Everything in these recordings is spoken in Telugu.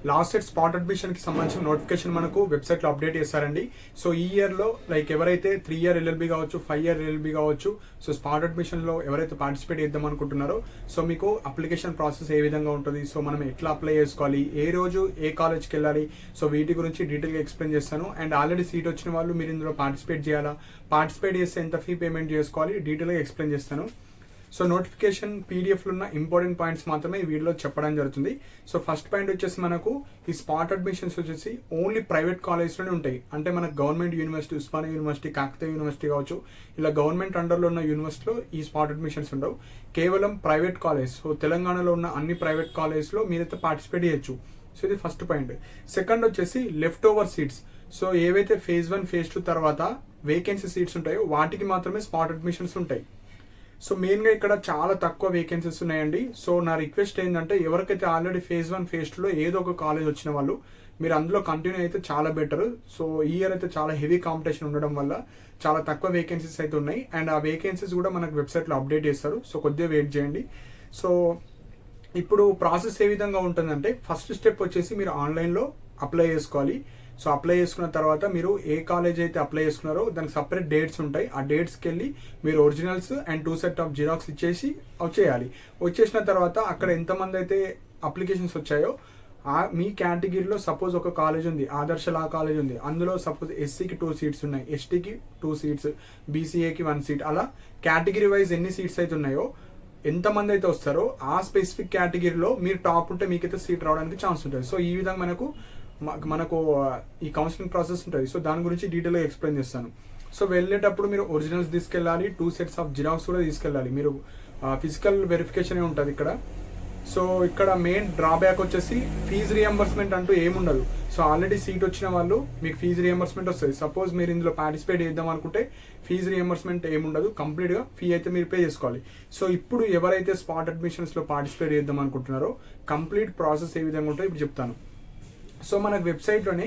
లాస్ట్ సెట్ స్పాట్ అడ్మిషన్కి సంబంధించిన నోటిఫికేషన్ మనకు వెబ్సైట్లో అప్డేట్ చేస్తారండి. సో ఈ ఇయర్లో లైక్ ఎవరైతే 3 ఇయర్ ఎల్ఎల్బి కావచ్చు, 5 ఇయర్ ఎల్ఎల్బి కావచ్చు, సో స్పాట్ అడ్మిషన్లో ఎవరైతే పార్టిసిపేట్ చేద్దాం అనుకుంటున్నారో సో మీకు అప్లికేషన్ ప్రాసెస్ ఏ విధంగా ఉంటుంది, సో మనం ఎట్లా అప్లై చేసుకోవాలి, ఏ రోజు ఏ కాలేజ్కి వెళ్ళాలి, సో వీటి గురించి డీటెయిల్గా ఎక్స్ప్లెయిన్ చేస్తాను. అండ్ ఆల్రెడీ సీట్ వచ్చిన వాళ్ళు మీరు ఇందులో పార్టిసిపేట్ చేయాలా, పార్టిసిపేట్ చేస్తే ఎంత ఫీ పేమెంట్ చేసుకోవాలి, డీటెయిల్గా ఎక్స్ప్లెయిన్ చేస్తాను. సో నోటిఫికేషన్ పీడిఎఫ్లో ఉన్న ఇంపార్టెంట్ పాయింట్స్ మాత్రమే ఈ వీడియోలో చెప్పడం జరుగుతుంది. సో ఫస్ట్ పాయింట్ వచ్చేసి మనకు ఈ స్పాట్ అడ్మిషన్స్ వచ్చేసి ఓన్లీ ప్రైవేట్ కాలేజ్లోనే ఉంటాయి. అంటే మనకు government university, Osmania university, Kakatiya university కావచ్చు, ఇలా గవర్నమెంట్ అండర్లో ఉన్న యూనివర్సిటీలో ఈ స్పాట్ అడ్మిషన్స్ ఉండవు. కేవలం ప్రైవేట్ కాలేజ్, సో తెలంగాణలో ఉన్న అన్ని ప్రైవేట్ కాలేజ్లో మీరైతే పార్టిసిపేట్ చేయొచ్చు. సో ఇది ఫస్ట్ పాయింట్. సెకండ్ వచ్చేసి లెఫ్ట్ ఓవర్ సీట్స్. సో ఏవైతే ఫేజ్ 1 ఫేజ్ 2 తర్వాత వేకెన్సీ సీట్స్ ఉంటాయో వాటికి మాత్రమే స్పాట్ అడ్మిషన్స్ ఉంటాయి. సో మెయిన్గా ఇక్కడ చాలా తక్కువ వేకెన్సీస్ ఉన్నాయండి. సో నా రిక్వెస్ట్ ఏంటంటే ఎవరికైతే ఆల్రెడీ ఫేజ్ 1 ఫేజ్ 2లో ఏదో ఒక కాలేజ్ వచ్చిన వాళ్ళు మీరు అందులో కంటిన్యూ అయితే చాలా బెటర్. సో ఈ ఇయర్ అయితే చాలా హెవీ కాంపిటీషన్ ఉండడం వల్ల చాలా తక్కువ వేకెన్సీస్ అయితే ఉన్నాయి. అండ్ ఆ వేకెన్సీస్ కూడా మనకు వెబ్సైట్లో అప్డేట్ చేస్తారు. సో కొద్దిగా వెయిట్ చేయండి. సో ఇప్పుడు ప్రాసెస్ ఏ విధంగా ఉంటుందంటే ఫస్ట్ స్టెప్ వచ్చేసి మీరు ఆన్లైన్లో అప్లై చేసుకోవాలి. సో అప్లై చేసుకున్న తర్వాత మీరు ఏ కాలేజ్ అయితే అప్లై చేసుకున్నారో దానికి సపరేట్ డేట్స్ ఉంటాయి. ఆ డేట్స్కి వెళ్ళి మీరు originals and 2 set of xerox ఇచ్చేసి వచ్చేయాలి. వచ్చేసిన తర్వాత అక్కడ ఎంతమంది అయితే అప్లికేషన్స్ వచ్చాయో మీ కేటగిరీలో సపోజ్ ఒక కాలేజ్ ఉంది, ఆదర్శ లా కాలేజ్ ఉంది, అందులో సపోజ్ ఎస్సీకి 2 సీట్స్ ఉన్నాయి, ఎస్టీకి 2 సీట్స్, బీసీఏకి 1 సీట్, అలా కేటగిరీ వైజ్ ఎన్ని సీట్స్ అయితే ఉన్నాయో ఎంతమంది అయితే వస్తారో ఆ స్పెసిఫిక్ కేటగిరీలో మీరు టాప్ ఉంటే మీకైతే సీట్ రావడానికి ఛాన్స్ ఉంటుంది. సో ఈ విధంగా మనకు ఈ కౌన్సిలింగ్ ప్రాసెస్ ఉంటుంది. సో దాని గురించి డీటెయిల్గా ఎక్స్ప్లెయిన్ చేస్తాను. సో వెళ్ళేటప్పుడు మీరు ఒరిజినల్స్ తీసుకెళ్ళాలి, 2 సెట్స్ ఆఫ్ జిరాక్స్ కూడా తీసుకెళ్ళాలి. మీరు ఫిజికల్ వెరిఫికేషన్ ఉంటుంది ఇక్కడ. సో ఇక్కడ మెయిన్ డ్రాబ్యాక్ వచ్చేసి ఫీజు రియంబర్స్మెంట్ అంటూ ఏముండదు. సో ఆల్రెడీ సీట్ వచ్చిన వాళ్ళు మీకు ఫీజు రియంబర్స్మెంట్ వస్తుంది. సపోజ్ మీరు ఇందులో పార్టిసిపేట్ చేద్దాం అనుకుంటే ఫీజు రియంబర్స్మెంట్ ఏముండదు, కంప్లీట్గా ఫీ అయితే మీరు పే చేసుకోవాలి. సో ఇప్పుడు ఎవరైతే స్పాట్ అడ్మిషన్స్లో పార్టిసిపేట్ చేద్దాం అనుకుంటున్నారో కంప్లీట్ ప్రాసెస్ ఏ విధంగా ఉంటుందో ఇప్పుడు చెప్తాను. సో మనకు వెబ్సైట్లోనే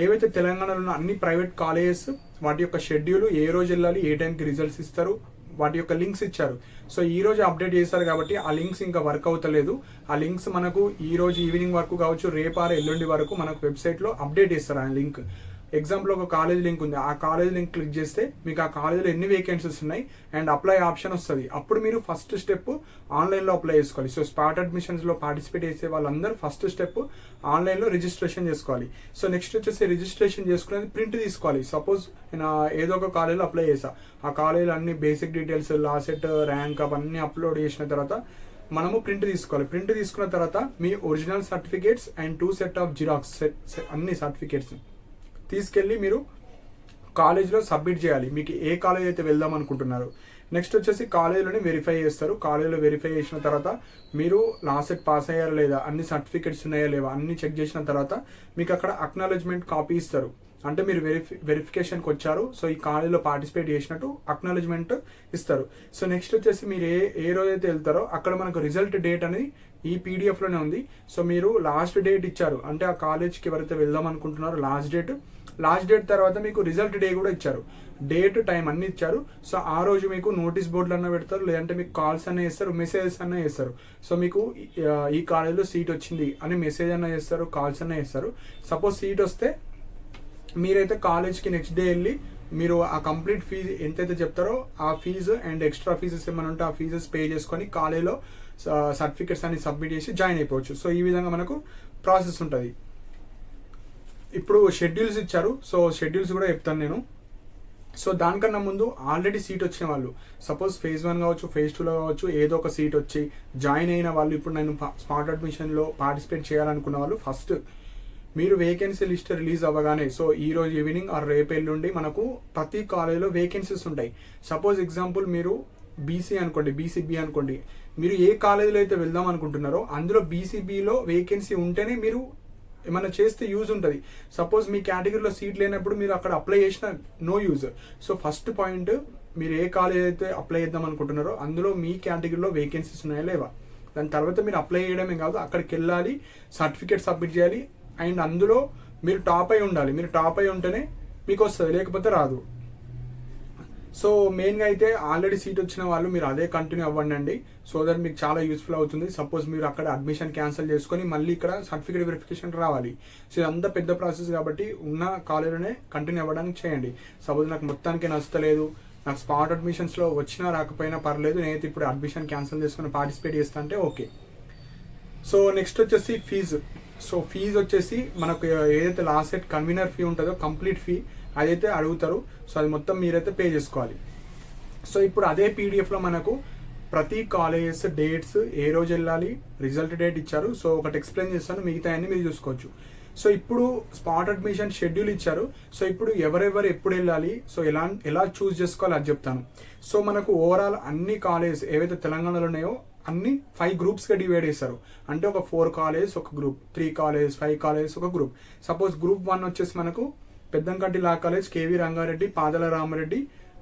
ఏవైతే తెలంగాణలో ఉన్న అన్ని ప్రైవేట్ కాలేజెస్ వాటి యొక్క షెడ్యూల్, ఏ రోజు వెళ్ళాలి, ఏ టైంకి రిజల్ట్స్ ఇస్తారు, వాటి యొక్క లింక్స్ ఇచ్చారు. సో ఈ రోజు అప్డేట్ చేస్తారు కాబట్టి ఆ లింక్స్ ఇంకా వర్క్ అవుతలేదు. ఆ లింక్స్ మనకు ఈ రోజు ఈవినింగ్ వరకు కావచ్చు, రేపు ఎల్లుండి వరకు మనకు వెబ్సైట్లో అప్డేట్ చేస్తారు. ఆ లింక్ ఎగ్జాంపుల్ ఒక కాలేజ్ లింక్ ఉంది, ఆ కాలేజ్ లింక్ క్లిక్ చేస్తే మీకు ఆ కాలేజీలో ఎన్ని వేకెన్సీస్ ఉన్నాయి అండ్ అప్లై ఆప్షన్ వస్తుంది. అప్పుడు మీరు ఫస్ట్ స్టెప్ ఆన్లైన్లో అప్లై చేసుకోవాలి. సో స్పాట్ అడ్మిషన్స్లో పార్టిసిపేట్ చేసే వాళ్ళందరూ ఫస్ట్ స్టెప్ ఆన్లైన్లో రిజిస్ట్రేషన్ చేసుకోవాలి. సో నెక్స్ట్ వచ్చేసి రిజిస్ట్రేషన్ చేసుకునేది ప్రింట్ తీసుకోవాలి. సపోజ్ నేను ఏదో ఒక కాలేజీలో అప్లై చేసా, ఆ కాలేజీలో అన్ని బేసిక్ డీటెయిల్స్, లాసెట్, ర్యాంక్ అవన్నీ అప్లోడ్ చేసిన తర్వాత మనము ప్రింట్ తీసుకోవాలి. ప్రింట్ తీసుకున్న తర్వాత మీ original certificates and 2 set of xerox అన్ని సర్టిఫికేట్స్ తీసుకెళ్ళి మీరు కాలేజ్లో సబ్మిట్ చేయాలి. మీకు ఏ కాలేజ్ అయితే వెళ్దాం అనుకుంటున్నారో. నెక్స్ట్ వచ్చేసి కాలేజీలోనే వెరిఫై చేస్తారు. కాలేజీలో వెరిఫై చేసిన తర్వాత మీరు లాస్ట్ సెట్ పాస్ అయ్యారా లేదా, అన్ని సర్టిఫికేట్స్ ఉన్నాయా లేవా అన్ని చెక్ చేసిన తర్వాత మీకు అక్కడ అక్నాలెడ్జ్మెంట్ కాపీ ఇస్తారు. అంటే మీరు వెరిఫికేషన్కి వచ్చారు, సో ఈ కాలేజీలో పార్టిసిపేట్ చేసినట్టు అక్నాలెడ్జ్మెంట్ ఇస్తారు. సో నెక్స్ట్ వచ్చేసి మీరు ఏ రోజైతే వెళ్తారో అక్కడ మనకు రిజల్ట్ డేట్ అనేది ఈ పీడిఎఫ్లోనే ఉంది. సో మీరు లాస్ట్ డేట్ ఇచ్చారు అంటే ఆ కాలేజ్కి ఎవరైతే వెళ్దాం అనుకుంటున్నారో లాస్ట్ డేట్ తర్వాత మీకు రిజల్ట్ డే కూడా ఇచ్చారు. డేట్, టైం అన్ని ఇచ్చారు. సో ఆ రోజు మీకు నోటీస్ బోర్డులు అన్న పెడతారు, లేదంటే మీకు కాల్స్ అన్న చేస్తారు, మెసేజెస్ అన్న చేస్తారు. సో మీకు ఈ కాలేజ్లో సీట్ వచ్చింది అని మెసేజ్ అన్న చేస్తారు, కాల్స్ అన్న చేస్తారు. సపోజ్ సీట్ వస్తే మీరైతే కాలేజ్కి నెక్స్ట్ డే వెళ్ళి మీరు ఆ కంప్లీట్ ఫీజు ఎంతైతే చెప్తారో ఆ ఫీజు అండ్ ఎక్స్ట్రా ఫీజెస్ ఏమైనా ఉంటే ఆ ఫీజెస్ పే చేసుకొని కాలేజ్లో సర్టిఫికేట్స్ అన్ని సబ్మిట్ చేసి జాయిన్ అయిపోవచ్చు. సో ఈ విధంగా మనకు ప్రాసెస్ ఉంటుంది. ఇప్పుడు షెడ్యూల్స్ ఇచ్చారు. సో షెడ్యూల్స్ కూడా చెప్తాను నేను. సో దానికన్నా ముందు ఆల్రెడీ సీట్ వచ్చిన వాళ్ళు, సపోజ్ ఫేజ్ 1 కావచ్చు, ఫేజ్ 2లో కావచ్చు, ఏదో ఒక సీట్ వచ్చి జాయిన్ అయిన వాళ్ళు, ఇప్పుడు నేను స్పాట్ అడ్మిషన్లో పార్టిసిపేట్ చేయాలనుకున్న వాళ్ళు ఫస్ట్ మీరు వేకెన్సీ లిస్ట్ రిలీజ్ అవ్వగానే, సో ఈ రోజు ఈవినింగ్ ఆర్ రేపు ఎల్లుండి మనకు ప్రతి కాలేజీలో వేకెన్సీస్ ఉంటాయి. సపోజ్ ఎగ్జాంపుల్ మీరు బీసీ అనుకోండి, బీసీబీ అనుకోండి, మీరు ఏ కాలేజీలో అయితే వెళ్దాం అనుకుంటున్నారో అందులో బీసీబీలో వేకెన్సీ ఉంటేనే మీరు ఏమైనా చేస్తే యూజ్ ఉంటుంది. సపోజ్ మీ కేటగిరీలో సీట్ లేనప్పుడు మీరు అక్కడ అప్లై చేసిన no use. So first point, మీరు ఏ కాలేజ్ అయితే అప్లై చేద్దాం అనుకుంటున్నారో అందులో మీ కేటగిరీలో వేకెన్సీస్ ఉన్నాయా లేవా. దాని తర్వాత మీరు అప్లై చేయడమే కాదు, అక్కడికి వెళ్ళాలి, సర్టిఫికేట్ సబ్మిట్ చేయాలి. అండ్ అందులో మీరు టాప్ అయి ఉండాలి. మీరు టాప్ అయి ఉంటేనే మీకు వస్తుంది, లేకపోతే రాదు. సో మెయిన్గా అయితే ఆల్రెడీ సీట్ వచ్చిన వాళ్ళు మీరు అదే కంటిన్యూ అవ్వండి, సో దట్ మీకు చాలా యూస్ఫుల్ అవుతుంది. సపోజ్ మీరు అక్కడ అడ్మిషన్ క్యాన్సిల్ చేసుకొని మళ్ళీ ఇక్కడ సర్టిఫికేట్ వెరిఫికేషన్ రావాలి. సో ఇదంతా పెద్ద ప్రాసెస్ కాబట్టి ఉన్న కాలేజ్లోనే కంటిన్యూ అవ్వడానికి చేయండి. సపోజ్ నాకు మొత్తానికి నచ్చలేదు, నాకు స్పాట్ అడ్మిషన్స్లో వచ్చినా రాకపోయినా పర్లేదు, నేనైతే ఇప్పుడు అడ్మిషన్ క్యాన్సిల్ చేసుకుని పార్టిసిపేట్ చేస్తా అంటే ఓకే. సో నెక్స్ట్ వచ్చేసి ఫీజు. సో ఫీజు వచ్చేసి మనకు ఏదైతే లాస్ట్ సెట్ కన్వీనర్ ఫీ ఉంటుందో కంప్లీట్ ఫీ అదైతే అడుగుతారు. సో అది మొత్తం మీరైతే పే చేసుకోవాలి. సో ఇప్పుడు అదే పీడిఎఫ్లో మనకు ప్రతి కాలేజెస్ డేట్స్, ఏ రోజు వెళ్ళాలి, రిజల్ట్ డేట్ ఇచ్చారు. సో ఒకటి ఎక్స్ప్లెయిన్ చేస్తాను, మిగతా అన్ని మీరు చూసుకోవచ్చు. సో ఇప్పుడు స్పాట్ అడ్మిషన్ షెడ్యూల్ ఇచ్చారు. సో ఇప్పుడు ఎవరెవరు ఎప్పుడు వెళ్ళాలి, సో ఎలా చూస్ చేసుకోవాలి అది చెప్తాను. సో మనకు ఓవరాల్ అన్ని కాలేజెస్ ఏవైతే తెలంగాణలో ఉన్నాయో అన్ని 5 గ్రూప్స్గా డివైడ్ చేస్తారు. అంటే ఒక 4 కాలేజెస్ ఒక గ్రూప్, 3 కాలేజెస్ 5 కాలేజెస్ ఒక గ్రూప్. సపోజ్ గ్రూప్ 1 వచ్చేసి మనకు Peddakanti law college, KV Rangareddy, Padala Ramareddy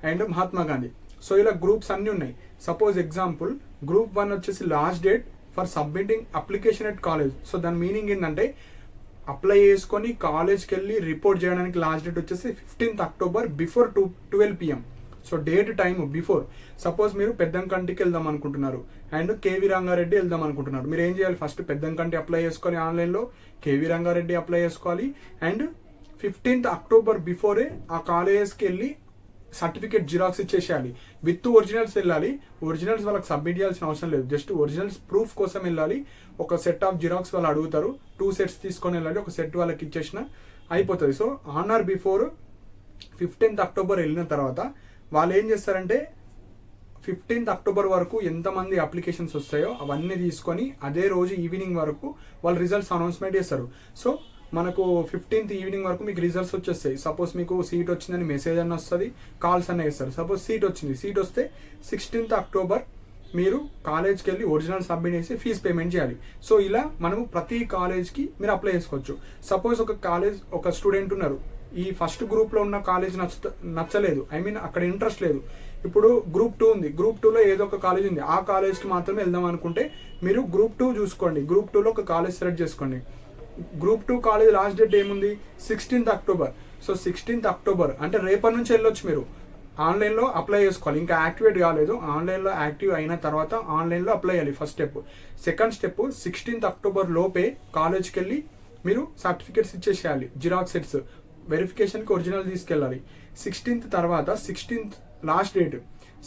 and Mahatma Gandhi. So ఇలా గ్రూప్స్ అన్ని ఉన్నాయి. సపోజ్ ఎగ్జాంపుల్ గ్రూప్ 1 వచ్చేసి last date for submitting application at college. So దాని మీనింగ్ ఏంటంటే అప్లై చేసుకొని కాలేజ్కి వెళ్ళి రిపోర్ట్ చేయడానికి లాస్ట్ డేట్ వచ్చేసి 15th October before 12 PM. So date time before. Suppose మీరు పెద్దంకంటికి వెళ్దాం అనుకుంటున్నారు అండ్ కేవీ రంగారెడ్డి వెళ్దాం అనుకుంటున్నారు. మీరు ఏం చేయాలి, ఫస్ట్ పెద్దంకంటి అప్లై చేసుకొని ఆన్లైన్లో, కేవీ రంగారెడ్డి అప్లై చేసుకోవాలి అండ్ 15th అక్టోబర్ బిఫోరే ఆ కాలేజెస్కి వెళ్ళి సర్టిఫికేట్ జిరాక్స్ ఇచ్చేసేయాలి. విత్ ఒరిజినల్స్ వెళ్ళాలి. ఒరిజినల్స్ వాళ్ళకి సబ్మిట్ చేయాల్సిన అవసరం లేదు, జస్ట్ ఒరిజినల్స్ ప్రూఫ్ కోసం వెళ్ళాలి. ఒక సెట్ ఆఫ్ జిరాక్స్ వాళ్ళు అడుగుతారు, 2 sets తీసుకొని వెళ్ళాలి, ఒక సెట్ వాళ్ళకి ఇచ్చేసిన అయిపోతుంది. So on are before 15th October వెళ్ళిన తర్వాత వాళ్ళు ఏం చేస్తారంటే 15th అక్టోబర్ వరకు ఎంతమంది అప్లికేషన్స్ వస్తాయో అవన్నీ తీసుకొని అదే రోజు ఈవినింగ్ వరకు వాళ్ళు రిజల్ట్స్ అనౌన్స్మెంట్ చేస్తారు. సో మనకు 15th ఈవినింగ్ వరకు మీకు రిజల్ట్స్ వచ్చేస్తాయి. సపోజ్ మీకు సీట్ వచ్చిందని మెసేజ్ అన్న వస్తుంది, కాల్స్ అన్న వేస్తారు. సపోజ్ సీట్ వచ్చింది, సీట్ వస్తే 16th అక్టోబర్ మీరు కాలేజ్కి వెళ్ళి ఒరిజినల్ సబ్మిట్ చేసి ఫీజు పేమెంట్ చేయాలి. సో ఇలా మనము ప్రతి కాలేజ్కి మీరు అప్లై చేసుకోవచ్చు. సపోజ్ ఒక స్టూడెంట్ ఉన్నారు, ఈ ఫస్ట్ గ్రూప్లో ఉన్న కాలేజ్ నచ్చలేదు, అక్కడ ఇంట్రెస్ట్ లేదు. ఇప్పుడు గ్రూప్ 2 ఉంది, గ్రూప్ 2లో ఏదో ఒక కాలేజ్ ఉంది, ఆ కాలేజ్కి మాత్రమే వెళ్దాం అనుకుంటే మీరు గ్రూప్ 2 చూసుకోండి. గ్రూప్ 2లో ఒక కాలేజ్ సెలెక్ట్ చేసుకోండి. గ్రూప్ 2 కాలేజ్ లాస్ట్ డేట్ ఏముంది, 16th October. So 16th October అంటే రేపటి నుంచి వెళ్ళొచ్చు. మీరు ఆన్లైన్లో అప్లై చేసుకోవాలి, ఇంకా యాక్టివేట్ కాలేదు. ఆన్లైన్లో యాక్టివ్ అయిన తర్వాత ఆన్లైన్లో అప్లై చేయాలి first step. Second step 16th October లోపే కాలేజ్కి వెళ్ళి మీరు సర్టిఫికేట్స్ ఇచ్చేసేయాలి, జిరాక్స్ సెట్స్, వెరిఫికేషన్కి ఒరిజినల్ తీసుకెళ్ళాలి. 16th తర్వాత 16th లాస్ట్ డేట్.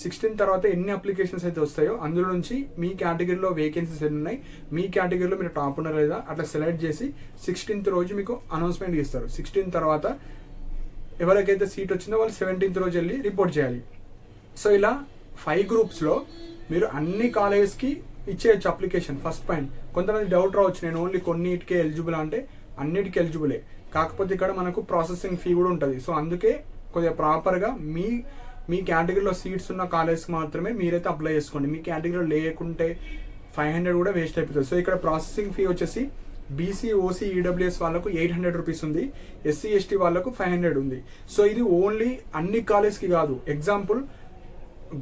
16th తర్వాత ఎన్ని అప్లికేషన్స్ అయితే వస్తాయో అందులో నుంచి మీ కేటగిరీలో వేకెన్సీస్ ఎన్ని ఉన్నాయి, మీ కేటగిరీలో మీరు టాప్ ఉన్నారా లేదా అట్లా సెలెక్ట్ చేసి 16th రోజు మీకు అనౌన్స్మెంట్ ఇస్తారు. 16th తర్వాత ఎవరికైతే సీట్ వచ్చిందో వాళ్ళు 17th రోజు వెళ్ళి రిపోర్ట్ చేయాలి. సో ఇలా 5 గ్రూప్స్లో మీరు అన్ని కాలేజెస్కి ఇచ్చేయచ్చు అప్లికేషన్. ఫస్ట్ పాయింట్, కొంతమంది డౌట్ రావచ్చు, నేను ఓన్లీ కొన్నిటికే ఎలిజిబుల్ అంటే అన్నిటికీ ఎలిజిబులే, కాకపోతే ఇక్కడ మనకు ప్రాసెసింగ్ ఫీ కూడా ఉంటుంది. సో అందుకే కొద్దిగా ప్రాపర్గా మీ కేటగిరీలో సీట్స్ ఉన్న కాలేజ్కి మాత్రమే మీరైతే అప్లై చేసుకోండి. మీ కేటగిరీలో లేకుంటే 500 కూడా వేస్ట్ అయిపోతుంది. సో ఇక్కడ ప్రాసెసింగ్ ఫీ వచ్చేసి బీసీ, ఓసీ, ఈడబ్ల్యూఎస్ వాళ్ళకు 800 రూపీస్ ఉంది, ఎస్సీ, ఎస్టీ వాళ్ళకు 500 ఉంది. సో ఇది ఓన్లీ అన్ని కాలేజ్కి కాదు. ఎగ్జాంపుల్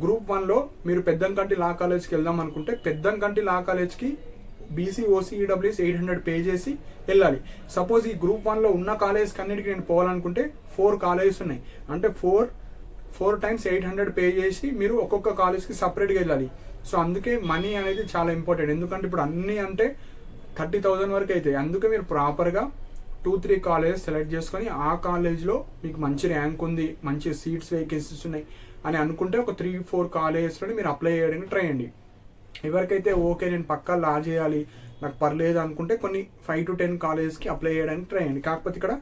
గ్రూప్ 1లో మీరు పెద్దంకంటి లా కాలేజ్కి వెళ్దాం అనుకుంటే పెద్దంకంటి లా కాలేజ్కి బీసీ, ఓసీ, ఈడబ్ల్యూఎస్ 800 పే చేసి వెళ్ళాలి. సపోజ్ ఈ గ్రూప్ 1లో ఉన్న కాలేజ్కి అన్నిటికీ నేను పోవాలనుకుంటే 4 కాలేజెస్ ఉన్నాయి, అంటే 4 times 800 పే చేసి మీరు ఒక్కొక్క కాలేజ్కి సపరేట్గా వెళ్ళాలి. సో అందుకే మనీ అనేది చాలా ఇంపార్టెంట్, ఎందుకంటే ఇప్పుడు అన్నీ అంటే 30,000 వరకు అవుతాయి. అందుకే మీరు ప్రాపర్గా 2-3 కాలేజెస్ సెలెక్ట్ చేసుకొని ఆ కాలేజ్లో మీకు మంచి ర్యాంక్ ఉంది, మంచి సీట్స్ వేకెన్సీస్ ఉన్నాయి అని అనుకుంటే ఒక 3-4 కాలేజెస్లో మీరు అప్లై చేయడానికి ట్రై చేయండి. ఎవరికైతే ఓకే నేను పక్కా లా చేయాలి నాకు పర్లేదు అనుకుంటే కొన్ని 5 to 10 కాలేజెస్కి అప్లై చేయడానికి ట్రై చేయండి. కాకపోతే ఇక్కడ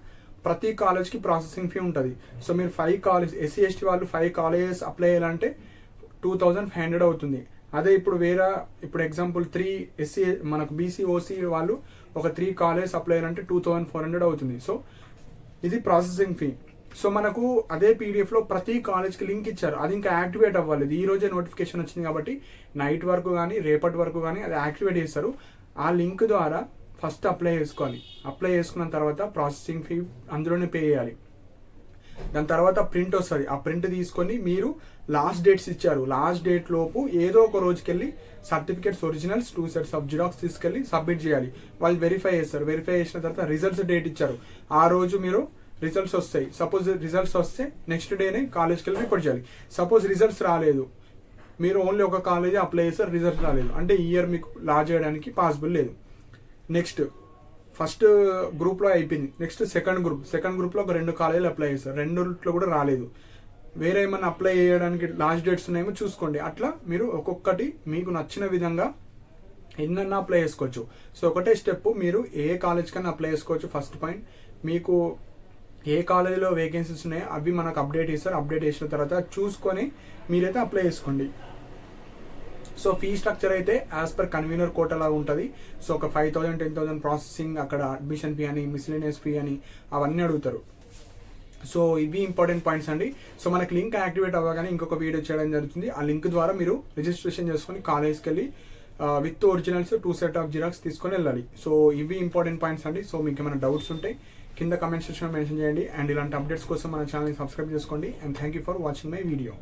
ప్రతి కాలేజ్కి ప్రాసెసింగ్ ఫీ ఉంటుంది. సో మీరు 5 కాలేజ్, ఎస్సీ ఎస్టీ వాళ్ళు 5 కాలేజెస్ అప్లై చేయాలంటే 2500 అవుతుంది. అదే ఇప్పుడు ఎగ్జాంపుల్ 3 ఎస్సీ మనకు బీసీ, ఓసీ వాళ్ళు ఒక 3 కాలేజెస్ అప్లై చేయాలంటే 2400 అవుతుంది. సో ఇది ప్రాసెసింగ్ ఫీ. సో మనకు అదే పీడిఎఫ్లో ప్రతి కాలేజ్కి లింక్ ఇచ్చారు, అది ఇంకా యాక్టివేట్ అవ్వాలి. ఈ రోజే నోటిఫికేషన్ వచ్చింది కాబట్టి నైట్ వరకు కానీ రేపటి వరకు కానీ అది యాక్టివేట్ చేస్తారు. ఆ లింక్ ద్వారా ఫస్ట్ అప్లై చేసుకోవాలి. అప్లై చేసుకున్న తర్వాత ప్రాసెసింగ్ ఫీ అందులోనే పే చేయాలి. దాని తర్వాత ప్రింట్ వస్తుంది, ఆ ప్రింట్ తీసుకొని మీరు లాస్ట్ డేట్స్ ఇచ్చారు, లాస్ట్ డేట్ లోపు ఏదో ఒక రోజుకి వెళ్ళి certificates originals 2 sets of xerox తీసుకెళ్ళి సబ్మిట్ చేయాలి. వాళ్ళు వెరిఫై చేస్తారు. వెరిఫై చేసిన తర్వాత రిజల్ట్స్ డేట్ ఇచ్చారు, ఆ రోజు మీరు రిజల్ట్స్ వస్తాయి. సపోజ్ రిజల్ట్స్ వస్తే నెక్స్ట్ డేనే కాలేజ్కి వెళ్ళి రిపోర్ట్ చేయాలి. సపోజ్ రిజల్ట్స్ రాలేదు, మీరు ఓన్లీ ఒక కాలేజీ అప్లై చేస్తారు, రిజల్ట్ రాలేదు అంటే ఈ ఇయర్ మీకు లా చేయడానికి పాసిబుల్ లేదు. నెక్స్ట్ ఫస్ట్ గ్రూప్లో అయిపోయింది, నెక్స్ట్ సెకండ్ గ్రూప్లో ఒక 2 కాలేజీలు అప్లై చేస్తారు, 2 కూడా రాలేదు. వేరే ఏమైనా అప్లై చేయడానికి లాస్ట్ డేట్స్ ఉన్నాయేమో చూసుకోండి. అట్లా మీరు ఒక్కొక్కటి మీకు నచ్చిన విధంగా ఎన్నన్నా అప్లై చేసుకోవచ్చు. సో ఒకటే స్టెప్, మీరు ఏ కాలేజ్ కన్నా అప్లై చేసుకోవచ్చు. ఫస్ట్ పాయింట్, మీకు ఏ కాలేజీలో వేకెన్సీస్ ఉన్నాయో అవి మనకు అప్డేట్ చేస్తారు. అప్డేట్ చేసిన తర్వాత చూసుకొని మీరైతే అప్లై చేసుకోండి. సో ఫీ స్ట్రక్చర్ అయితే యాజ్ పర్ కన్వీనర్ కోట లాగా ఉంటుంది. సో ఒక 5,000 10,000 ప్రాసెసింగ్, అక్కడ అడ్మిషన్ ఫీ అని, మిస్లేనియస్ ఫీ అని అవన్నీ అడుగుతారు. సో ఇవి ఇంపార్టెంట్ పాయింట్స్ అండి. సో మనకి లింక్ యాక్టివేట్ అవ్వగానే ఇంకొక వీడియో చేయడం జరుగుతుంది. ఆ లింక్ ద్వారా మీరు రిజిస్ట్రేషన్ చేసుకొని కాలేజ్కి వెళ్ళి with originals 2 set of xerox తీసుకొని వెళ్ళాలి. సో ఇవి ఇంపార్టెంట్ పాయింట్స్ అండి. సో మీకు ఏమైనా డౌట్స్ ఉంటే కింద కమెంట్ సెక్షన్లో మెన్షన్ చేయండి. అండ్ ఇలాంటి అప్డేట్స్ కోసం మన ఛానల్ని సబ్స్క్రైబ్ చేసుకోండి. And thank you for watching my video.